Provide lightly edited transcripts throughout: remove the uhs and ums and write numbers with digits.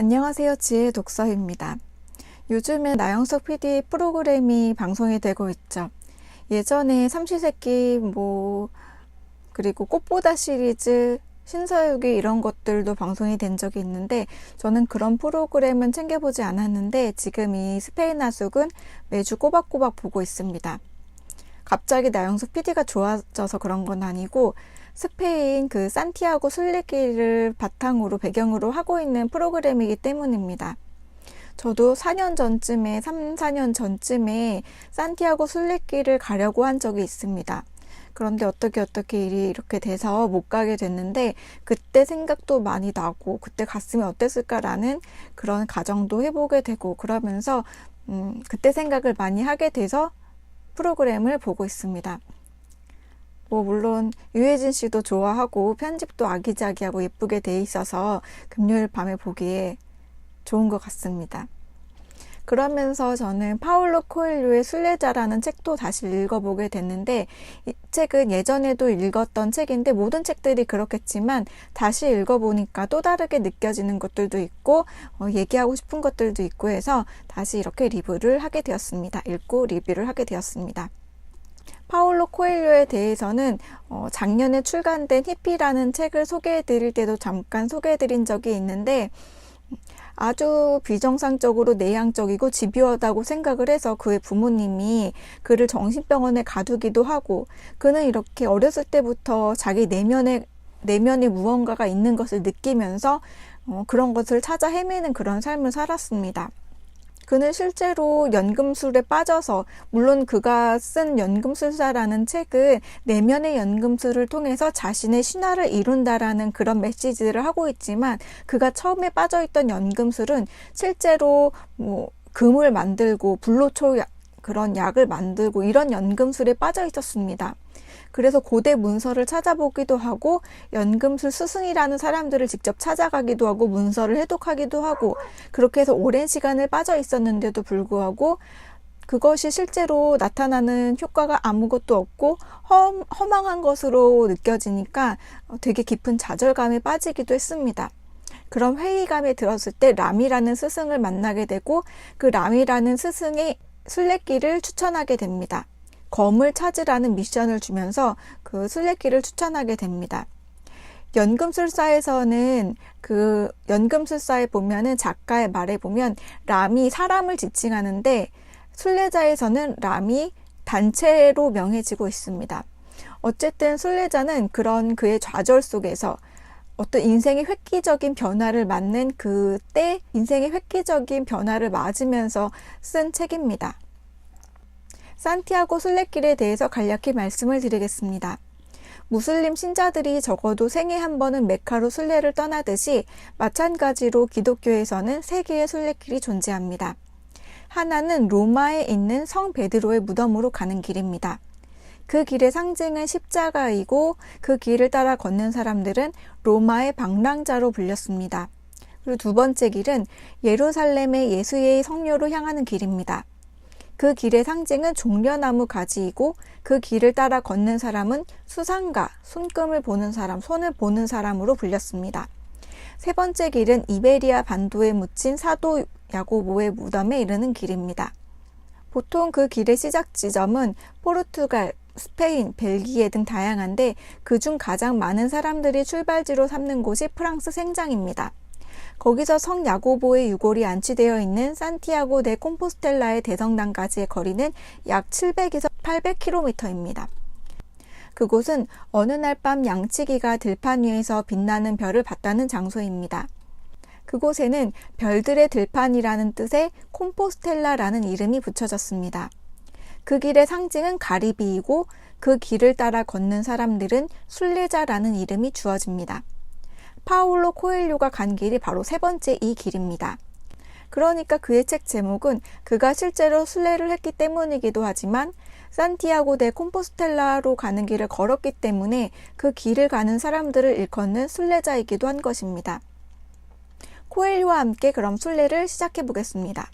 안녕하세요. 지혜 독서입니다. 요즘에 나영석 PD 프로그램이 방송이 되고 있죠. 예전에 삼시세끼 그리고 꽃보다 시리즈, 신서유기 이런 것들도 방송이 된 적이 있는데 저는 그런 프로그램은 챙겨보지 않았는데 지금 이 스페인 하숙은 매주 꼬박꼬박 보고 있습니다. 갑자기 나영석 PD가 좋아져서 그런 건 아니고 스페인 그 산티아고 순례길을 바탕으로 배경으로 하고 있는 프로그램이기 때문입니다. 저도 4년 전쯤에 3, 4년 전쯤에 산티아고 순례길을 가려고 한 적이 있습니다. 그런데 어떻게 일이 이렇게 돼서 못 가게 됐는데 그때 생각도 많이 나고 그때 갔으면 어땠을까라는 그런 가정도 해보게 되고 그러면서 그때 생각을 많이 하게 돼서 프로그램을 보고 있습니다. 물론 유해진 씨도 좋아하고 편집도 아기자기하고 예쁘게 돼 있어서 금요일 밤에 보기에 좋은 것 같습니다. 그러면서 저는 파울로 코엘료의 순례자라는 책도 다시 읽어보게 됐는데 이 책은 예전에도 읽었던 책인데 모든 책들이 그렇겠지만 다시 읽어보니까 또 다르게 느껴지는 것들도 있고 얘기하고 싶은 것들도 있고 해서 다시 이렇게 리뷰를 하게 되었습니다. 읽고 리뷰를 하게 되었습니다. 파울로 코엘료에 대해서는 작년에 출간된 히피라는 책을 소개해드릴 때도 잠깐 소개해드린 적이 있는데 아주 비정상적으로 내향적이고 집요하다고 생각을 해서 그의 부모님이 그를 정신병원에 가두기도 하고 그는 이렇게 어렸을 때부터 자기 내면에 무언가가 있는 것을 느끼면서 그런 것을 찾아 헤매는 그런 삶을 살았습니다. 그는 실제로 연금술에 빠져서 물론 그가 쓴 연금술사라는 책은 내면의 연금술을 통해서 자신의 신화를 이룬다라는 그런 메시지를 하고 있지만 그가 처음에 빠져있던 연금술은 실제로 금을 만들고 불로초 그런 약을 만들고 이런 연금술에 빠져 있었습니다. 그래서 고대 문서를 찾아보기도 하고 연금술 스승이라는 사람들을 직접 찾아가기도 하고 문서를 해독하기도 하고 그렇게 해서 오랜 시간을 빠져 있었는데도 불구하고 그것이 실제로 나타나는 효과가 아무것도 없고 허망한 것으로 느껴지니까 되게 깊은 좌절감에 빠지기도 했습니다. 그런 회의감에 들었을 때 람이라는 스승을 만나게 되고 그 람이라는 스승의 순례길을 추천하게 됩니다. 검을 찾으라는 미션을 주면서 그 순례길을 추천하게 됩니다. 연금술사에서는 그 연금술사에 보면은 작가의 말에 보면 람이 사람을 지칭하는데 순례자에서는 람이 단체로 명해지고 있습니다. 어쨌든 순례자는 그런 그의 좌절 속에서 어떤 인생의 획기적인 변화를 맞는 그때 인생의 획기적인 변화를 맞으면서 쓴 책입니다. 산티아고 순례길에 대해서 간략히 말씀을 드리겠습니다. 무슬림 신자들이 적어도 생애 한 번은 메카로 순례를 떠나듯이 마찬가지로 기독교에서는 세 개의 순례길이 존재합니다. 하나는 로마에 있는 성 베드로의 무덤으로 가는 길입니다. 그 길의 상징은 십자가이고 그 길을 따라 걷는 사람들은 로마의 방랑자로 불렸습니다. 그리고 두 번째 길은 예루살렘의 예수의 성묘로 향하는 길입니다. 그 길의 상징은 종려나무 가지이고 그 길을 따라 걷는 사람은 수상가, 손금을 보는 사람, 손을 보는 사람으로 불렸습니다. 세 번째 길은 이베리아 반도에 묻힌 사도 야고보의 무덤에 이르는 길입니다. 보통 그 길의 시작 지점은 포르투갈, 스페인, 벨기에 등 다양한데 그중 가장 많은 사람들이 출발지로 삼는 곳이 프랑스 생장입니다. 거기서 성 야고보의 유골이 안치되어 있는 산티아고 데 콤포스텔라의 대성당까지의 거리는 약 700에서 800km입니다. 그곳은 어느 날 밤 양치기가 들판 위에서 빛나는 별을 봤다는 장소입니다. 그곳에는 별들의 들판이라는 뜻의 콤포스텔라라는 이름이 붙여졌습니다. 그 길의 상징은 가리비이고 그 길을 따라 걷는 사람들은 순례자라는 이름이 주어집니다. 파울로 코엘료가 간 길이 바로 세 번째 이 길입니다. 그러니까 그의 책 제목은 그가 실제로 순례를 했기 때문이기도 하지만 산티아고 데 콤포스텔라로 가는 길을 걸었기 때문에 그 길을 가는 사람들을 일컫는 순례자이기도 한 것입니다. 코엘료와 함께 그럼 순례를 시작해 보겠습니다.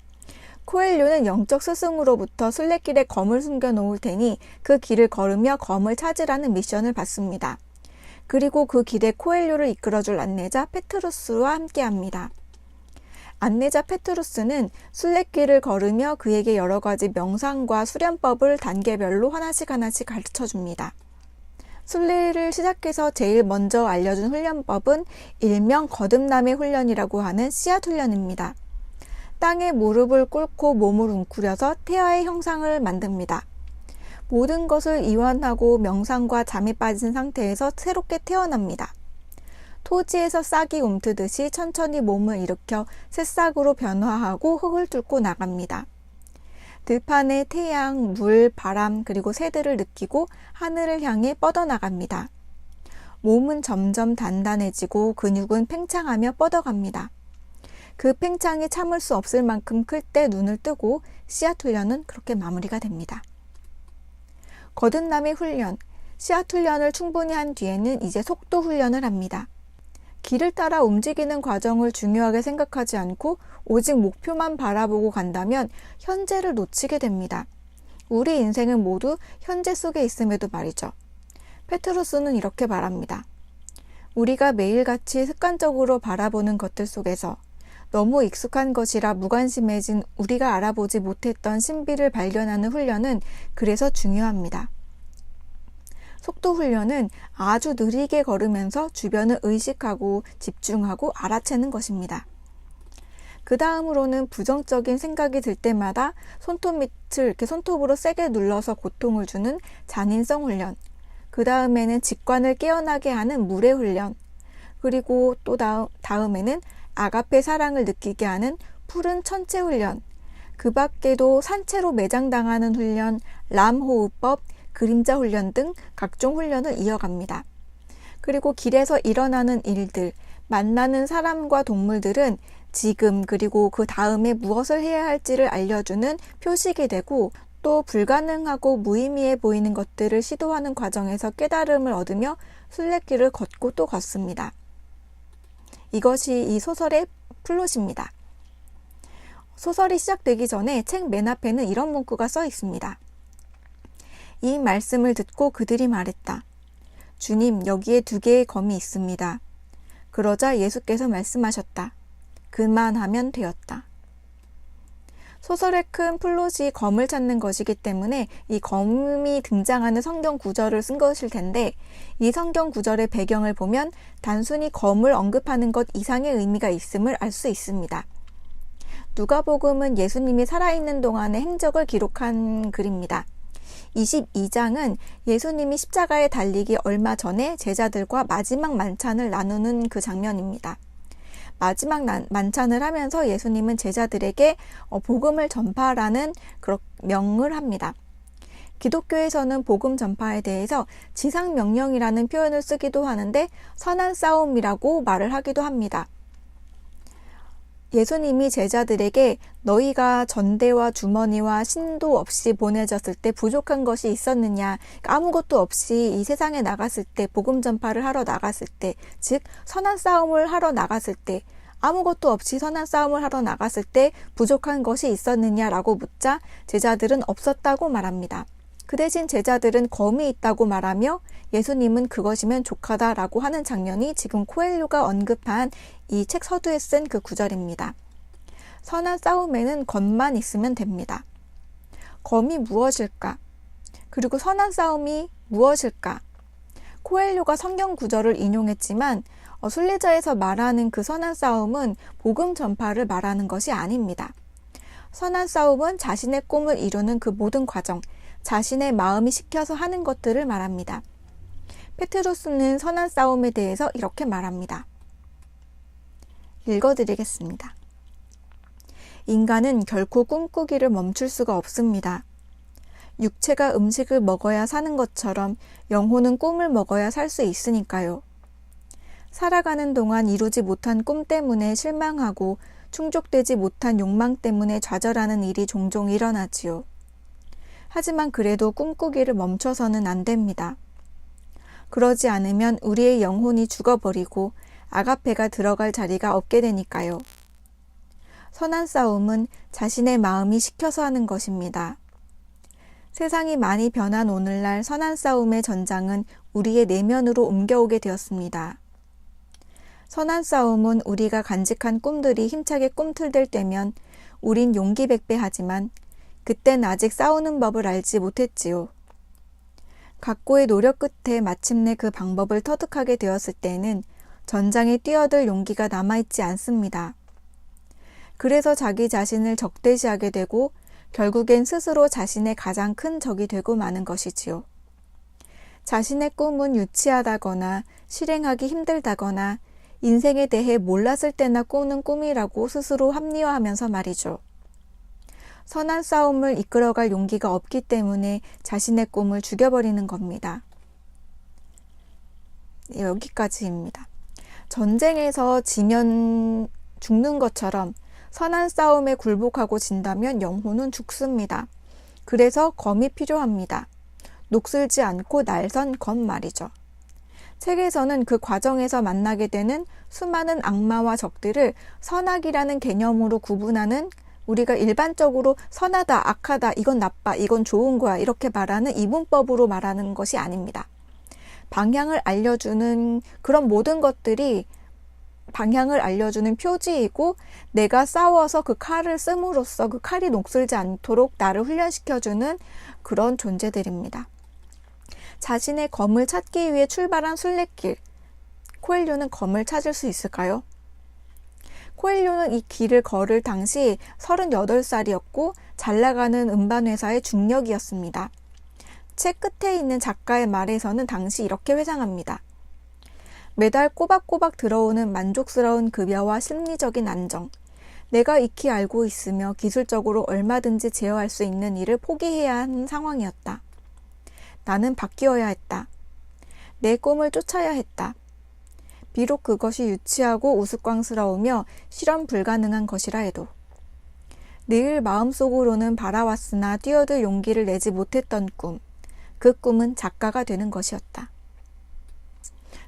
코엘료는 영적 스승으로부터 순례길에 검을 숨겨 놓을 테니 그 길을 걸으며 검을 찾으라는 미션을 받습니다. 그리고 그 길에 코엘료를 이끌어줄 안내자 페트루스와 함께합니다. 안내자 페트루스는 순례길을 걸으며 그에게 여러 가지 명상과 수련법을 단계별로 하나씩 가르쳐 줍니다. 순례를 시작해서 제일 먼저 알려준 훈련법은 일명 거듭남의 훈련이라고 하는 씨앗 훈련입니다. 땅에 무릎을 꿇고 몸을 웅크려서 태아의 형상을 만듭니다. 모든 것을 이완하고 명상과 잠에 빠진 상태에서 새롭게 태어납니다. 토지에서 싹이 움트듯이 천천히 몸을 일으켜 새싹으로 변화하고 흙을 뚫고 나갑니다. 들판에 태양, 물, 바람 그리고 새들을 느끼고 하늘을 향해 뻗어나갑니다. 몸은 점점 단단해지고 근육은 팽창하며 뻗어갑니다. 그 팽창이 참을 수 없을 만큼 클 때 눈을 뜨고 씨앗 훈련은 그렇게 마무리가 됩니다. 거듭남의 훈련, 씨앗 훈련을 충분히 한 뒤에는 이제 속도 훈련을 합니다. 길을 따라 움직이는 과정을 중요하게 생각하지 않고 오직 목표만 바라보고 간다면 현재를 놓치게 됩니다. 우리 인생은 모두 현재 속에 있음에도 말이죠. 페트루스는 이렇게 말합니다. 우리가 매일같이 습관적으로 바라보는 것들 속에서 너무 익숙한 것이라 무관심해진 우리가 알아보지 못했던 신비를 발견하는 훈련은 그래서 중요합니다. 속도 훈련은 아주 느리게 걸으면서 주변을 의식하고 집중하고 알아채는 것입니다. 그 다음으로는 부정적인 생각이 들 때마다 손톱 밑을 이렇게 손톱으로 세게 눌러서 고통을 주는 잔인성 훈련, 그 다음에는 직관을 깨어나게 하는 물의 훈련, 그리고 또 다음에는 아가페 사랑을 느끼게 하는 푸른 천체 훈련, 그 밖에도 산채로 매장당하는 훈련, 람호흡법, 그림자 훈련 등 각종 훈련을 이어갑니다. 그리고 길에서 일어나는 일들, 만나는 사람과 동물들은 지금 그리고 그 다음에 무엇을 해야 할지를 알려주는 표식이 되고 또 불가능하고 무의미해 보이는 것들을 시도하는 과정에서 깨달음을 얻으며 순례길을 걷고 또 걷습니다. 이것이 이 소설의 플롯입니다. 소설이 시작되기 전에 책 맨 앞에는 이런 문구가 써 있습니다. 이 말씀을 듣고 그들이 말했다. 주님, 여기에 2개의 검이 있습니다. 그러자 예수께서 말씀하셨다. 그만하면 되었다. 소설의 큰 플롯이 검을 찾는 것이기 때문에 이 검이 등장하는 성경 구절을 쓴 것일 텐데 이 성경 구절의 배경을 보면 단순히 검을 언급하는 것 이상의 의미가 있음을 알 수 있습니다. 누가복음은 예수님이 살아있는 동안의 행적을 기록한 글입니다. 22장은 예수님이 십자가에 달리기 얼마 전에 제자들과 마지막 만찬을 나누는 그 장면입니다. 마지막 만찬을 하면서 예수님은 제자들에게 복음을 전파라는 그런 명을 합니다. 기독교에서는 복음 전파에 대해서 지상명령이라는 표현을 쓰기도 하는데 선한 싸움이라고 말을 하기도 합니다. 예수님이 제자들에게 너희가 전대와 주머니와 신도 없이 보내졌을 때 부족한 것이 있었느냐, 아무것도 없이 이 세상에 나갔을 때, 복음 전파를 하러 나갔을 때, 즉 선한 싸움을 하러 나갔을 때, 아무것도 없이 선한 싸움을 하러 나갔을 때 부족한 것이 있었느냐라고 묻자 제자들은 없었다고 말합니다. 그 대신 제자들은 검이 있다고 말하며 예수님은 그것이면 족하다라고 하는 장면이 지금 코엘료가 언급한 이 책 서두에 쓴 그 구절입니다. 선한 싸움에는 검만 있으면 됩니다. 검이 무엇일까? 그리고 선한 싸움이 무엇일까? 코엘료가 성경 구절을 인용했지만 순례자에서 말하는 그 선한 싸움은 복음 전파를 말하는 것이 아닙니다. 선한 싸움은 자신의 꿈을 이루는 그 모든 과정, 자신의 마음이 시켜서 하는 것들을 말합니다. 페트루스는 선한 싸움에 대해서 이렇게 말합니다. 읽어드리겠습니다. 인간은 결코 꿈꾸기를 멈출 수가 없습니다. 육체가 음식을 먹어야 사는 것처럼 영혼은 꿈을 먹어야 살 수 있으니까요. 살아가는 동안 이루지 못한 꿈 때문에 실망하고 충족되지 못한 욕망 때문에 좌절하는 일이 종종 일어나지요. 하지만 그래도 꿈꾸기를 멈춰서는 안 됩니다. 그러지 않으면 우리의 영혼이 죽어버리고 아가페가 들어갈 자리가 없게 되니까요. 선한 싸움은 자신의 마음이 시켜서 하는 것입니다. 세상이 많이 변한 오늘날 선한 싸움의 전장은 우리의 내면으로 옮겨오게 되었습니다. 선한 싸움은 우리가 간직한 꿈들이 힘차게 꿈틀댈 때면 우린 용기백배하지만 그땐 아직 싸우는 법을 알지 못했지요. 각고의 노력 끝에 마침내 그 방법을 터득하게 되었을 때는 전장에 뛰어들 용기가 남아있지 않습니다. 그래서 자기 자신을 적대시하게 되고 결국엔 스스로 자신의 가장 큰 적이 되고 마는 것이지요. 자신의 꿈은 유치하다거나 실행하기 힘들다거나 인생에 대해 몰랐을 때나 꾸는 꿈이라고 스스로 합리화하면서 말이죠. 선한 싸움을 이끌어갈 용기가 없기 때문에 자신의 꿈을 죽여버리는 겁니다. 여기까지입니다. 전쟁에서 지면 죽는 것처럼 선한 싸움에 굴복하고 진다면 영혼은 죽습니다. 그래서 검이 필요합니다. 녹슬지 않고 날선 검 말이죠. 책에서는 그 과정에서 만나게 되는 수많은 악마와 적들을 선악이라는 개념으로 구분하는, 우리가 일반적으로 선하다, 악하다, 이건 나빠, 이건 좋은 거야 이렇게 말하는 이분법으로 말하는 것이 아닙니다. 방향을 알려주는 그런 모든 것들이 방향을 알려주는 표지이고, 내가 싸워서 그 칼을 씀으로써 그 칼이 녹슬지 않도록 나를 훈련시켜주는 그런 존재들입니다. 자신의 검을 찾기 위해 출발한 순례길, 코엘료는 검을 찾을 수 있을까요? 코엘료는 이 길을 걸을 당시 38살이었고 잘 나가는 음반회사의 중력이었습니다. 책 끝에 있는 작가의 말에서는 당시 이렇게 회상합니다. 매달 꼬박꼬박 들어오는 만족스러운 급여와 심리적인 안정, 내가 익히 알고 있으며 기술적으로 얼마든지 제어할 수 있는 일을 포기해야 하는 상황이었다. 나는 바뀌어야 했다. 내 꿈을 쫓아야 했다. 비록 그것이 유치하고 우스꽝스러우며 실현 불가능한 것이라 해도. 늘 마음속으로는 바라왔으나 뛰어들 용기를 내지 못했던 꿈. 그 꿈은 작가가 되는 것이었다.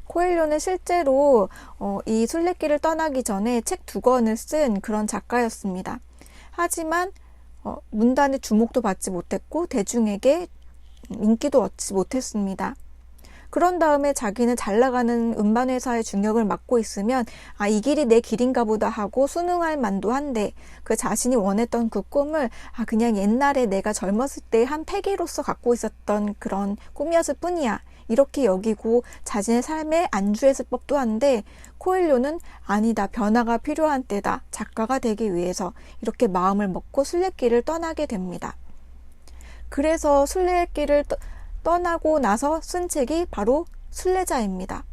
코엘료는 실제로 이 순례길을 떠나기 전에 책 2권을 쓴 그런 작가였습니다. 하지만 문단의 주목도 받지 못했고 대중에게 인기도 얻지 못했습니다. 그런 다음에 자기는 잘 나가는 음반회사의 중역을 맡고 있으면 이 길이 내 길인가 보다 하고 순응할 만도 한데, 그 자신이 원했던 그 꿈을 그냥 옛날에 내가 젊었을 때 한 패기로서 갖고 있었던 그런 꿈이었을 뿐이야 이렇게 여기고 자신의 삶에 안주했을 법도 한데, 코엘료는 아니다, 변화가 필요한 때다, 작가가 되기 위해서 이렇게 마음을 먹고 순례길을 떠나게 됩니다. 그래서 순례길을 떠나고 나서 쓴 책이 바로 순례자입니다.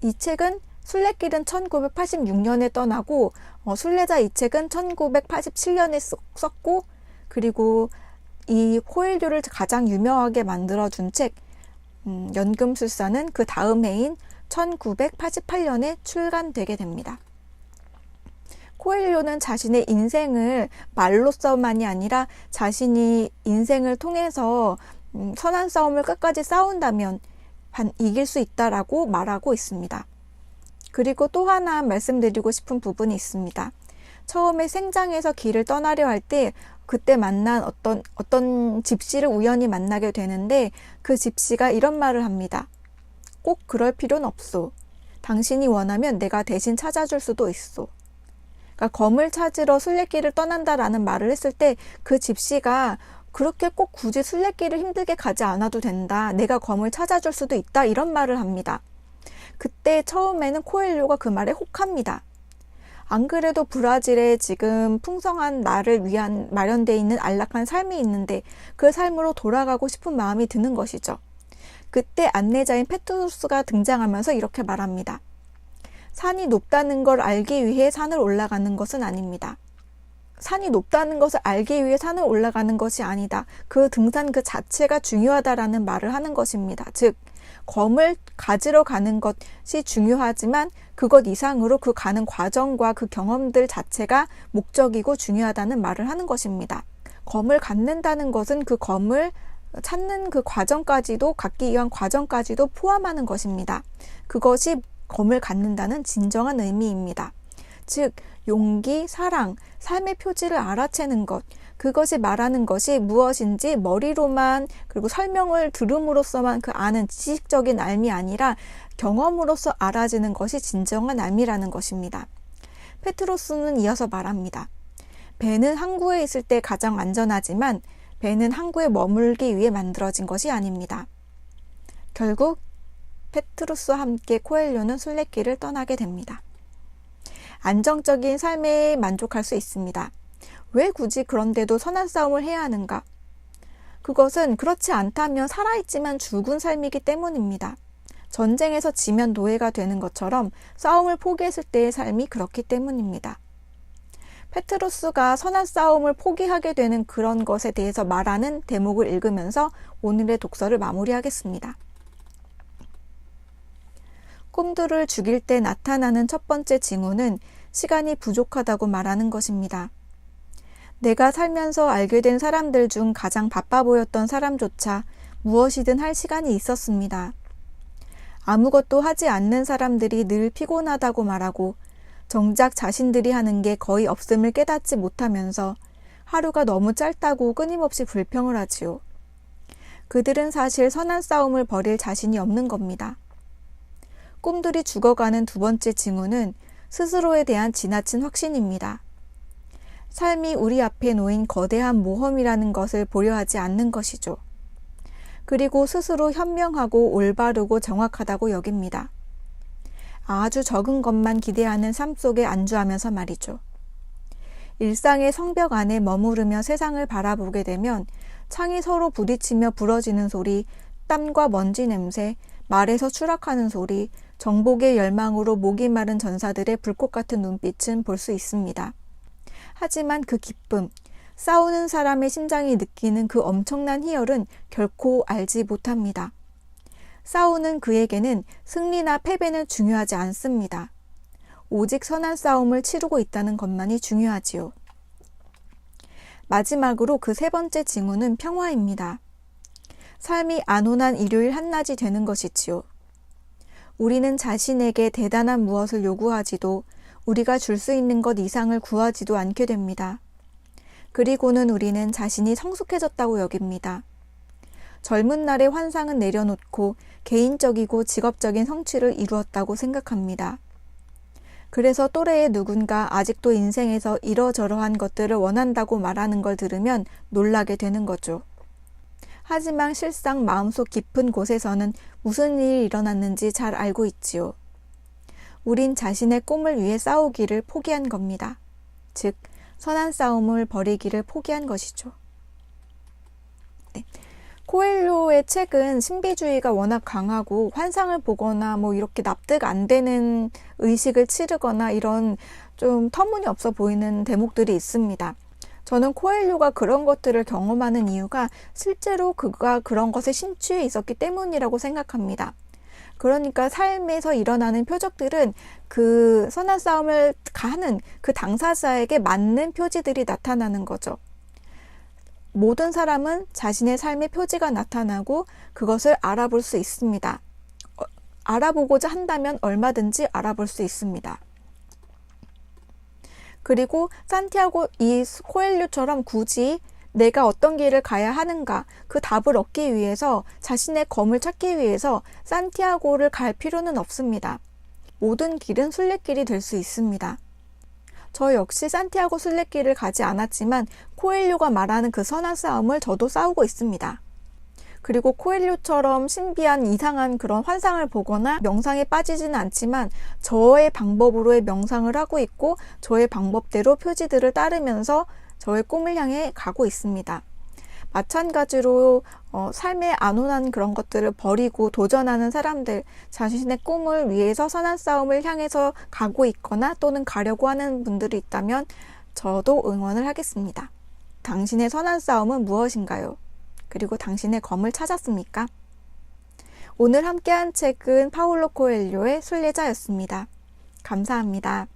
이 책은 순례길은 1986년에 떠나고 순례자 이 책은 1987년에 썼고, 그리고 이 코엘료를 가장 유명하게 만들어준 책 연금술사는 그 다음 해인 1988년에 출간되게 됩니다. 코엘료는 자신의 인생을 말로서만이 아니라 자신이 인생을 통해서 선한 싸움을 끝까지 싸운다면 이길 수 있다라고 말하고 있습니다. 그리고 또 하나 말씀드리고 싶은 부분이 있습니다. 처음에 생장에서 길을 떠나려 할 때 그때 만난 어떤 집시를 우연히 만나게 되는데, 그 집시가 이런 말을 합니다. 꼭 그럴 필요는 없소. 당신이 원하면 내가 대신 찾아줄 수도 있소. 그러니까 검을 찾으러 순례길을 떠난다라는 말을 했을 때 그 집시가 그렇게 꼭 굳이 순례길을 힘들게 가지 않아도 된다, 내가 검을 찾아줄 수도 있다, 이런 말을 합니다. 그때 처음에는 코엘료가 그 말에 혹합니다. 안 그래도 브라질에 지금 풍성한 나를 위한 마련되어 있는 안락한 삶이 있는데 그 삶으로 돌아가고 싶은 마음이 드는 것이죠. 그때 안내자인 페트루스가 등장하면서 이렇게 말합니다. 산이 높다는 걸 알기 위해 산을 올라가는 것은 아닙니다. 산이 높다는 것을 알기 위해 산을 올라가는 것이 아니다. 그 등산 그 자체가 중요하다라는 말을 하는 것입니다. 즉, 검을 가지러 가는 것이 중요하지만 그것 이상으로 그 가는 과정과 그 경험들 자체가 목적이고 중요하다는 말을 하는 것입니다. 검을 갖는다는 것은 그 검을 찾는 그 과정까지도, 갖기 위한 과정까지도 포함하는 것입니다. 그것이 검을 갖는다는 진정한 의미입니다. 즉, 용기, 사랑, 삶의 표지를 알아채는 것, 그것이 말하는 것이 무엇인지 머리로만 그리고 설명을 들음으로써만 그 아는 지식적인 알미 아니라 경험으로서 알아지는 것이 진정한 알미라는 것입니다. 페트로스는 이어서 말합니다. 배는 항구에 있을 때 가장 안전하지만 배는 항구에 머물기 위해 만들어진 것이 아닙니다. 결국 페트루스와 함께 코엘료는 순례길을 떠나게 됩니다. 안정적인 삶에 만족할 수 있습니다. 왜 굳이 그런데도 선한 싸움을 해야 하는가? 그것은 그렇지 않다면 살아있지만 죽은 삶이기 때문입니다. 전쟁에서 지면 노예가 되는 것처럼 싸움을 포기했을 때의 삶이 그렇기 때문입니다. 페트루스가 선한 싸움을 포기하게 되는 그런 것에 대해서 말하는 대목을 읽으면서 오늘의 독서를 마무리하겠습니다. 꿈들을 죽일 때 나타나는 첫 번째 징후는 시간이 부족하다고 말하는 것입니다. 내가 살면서 알게 된 사람들 중 가장 바빠 보였던 사람조차 무엇이든 할 시간이 있었습니다. 아무것도 하지 않는 사람들이 늘 피곤하다고 말하고 정작 자신들이 하는 게 거의 없음을 깨닫지 못하면서 하루가 너무 짧다고 끊임없이 불평을 하지요. 그들은 사실 선한 싸움을 벌일 자신이 없는 겁니다. 꿈들이 죽어가는 두 번째 징후는 스스로에 대한 지나친 확신입니다. 삶이 우리 앞에 놓인 거대한 모험이라는 것을 보려하지 않는 것이죠. 그리고 스스로 현명하고 올바르고 정확하다고 여깁니다. 아주 적은 것만 기대하는 삶 속에 안주하면서 말이죠. 일상의 성벽 안에 머무르며 세상을 바라보게 되면 창이 서로 부딪히며 부러지는 소리, 땀과 먼지 냄새, 말에서 추락하는 소리, 정복의 열망으로 목이 마른 전사들의 불꽃 같은 눈빛은 볼 수 있습니다. 하지만 그 기쁨, 싸우는 사람의 심장이 느끼는 그 엄청난 희열은 결코 알지 못합니다. 싸우는 그에게는 승리나 패배는 중요하지 않습니다. 오직 선한 싸움을 치르고 있다는 것만이 중요하지요. 마지막으로 그 세 번째 징후는 평화입니다. 삶이 안온한 일요일 한낮이 되는 것이지요. 우리는 자신에게 대단한 무엇을 요구하지도 우리가 줄 수 있는 것 이상을 구하지도 않게 됩니다. 그리고는 우리는 자신이 성숙해졌다고 여깁니다. 젊은 날의 환상은 내려놓고 개인적이고 직업적인 성취를 이루었다고 생각합니다. 그래서 또래의 누군가 아직도 인생에서 이러저러한 것들을 원한다고 말하는 걸 들으면 놀라게 되는 거죠. 하지만 실상 마음속 깊은 곳에서는 무슨 일이 일어났는지 잘 알고 있지요. 우린 자신의 꿈을 위해 싸우기를 포기한 겁니다. 즉, 선한 싸움을 벌이기를 포기한 것이죠. 네. 코엘료의 책은 신비주의가 워낙 강하고 환상을 보거나 이렇게 납득 안 되는 의식을 치르거나 이런 좀 터무니없어 보이는 대목들이 있습니다. 저는 코엘료가 그런 것들을 경험하는 이유가 실제로 그가 그런 것에 심취해 있었기 때문이라고 생각합니다. 그러니까 삶에서 일어나는 표적들은 그 선한 싸움을 가는 그 당사자에게 맞는 표지들이 나타나는 거죠. 모든 사람은 자신의 삶의 표지가 나타나고 그것을 알아볼 수 있습니다. 알아보고자 한다면 얼마든지 알아볼 수 있습니다. 그리고 산티아고 이 코엘료처럼 굳이 내가 어떤 길을 가야 하는가 그 답을 얻기 위해서 자신의 검을 찾기 위해서 산티아고를 갈 필요는 없습니다. 모든 길은 순례길이 될 수 있습니다. 저 역시 산티아고 순례길을 가지 않았지만 코엘료가 말하는 그 선한 싸움을 저도 싸우고 있습니다. 그리고 코엘료처럼 신비한 이상한 그런 환상을 보거나 명상에 빠지지는 않지만 저의 방법으로의 명상을 하고 있고 저의 방법대로 표지들을 따르면서 저의 꿈을 향해 가고 있습니다. 마찬가지로 삶의 안온한 그런 것들을 버리고 도전하는 사람들, 자신의 꿈을 위해서 선한 싸움을 향해서 가고 있거나 또는 가려고 하는 분들이 있다면 저도 응원을 하겠습니다. 당신의 선한 싸움은 무엇인가요? 그리고 당신의 검을 찾았습니까? 오늘 함께한 책은 파울로 코엘료의 순례자였습니다. 감사합니다.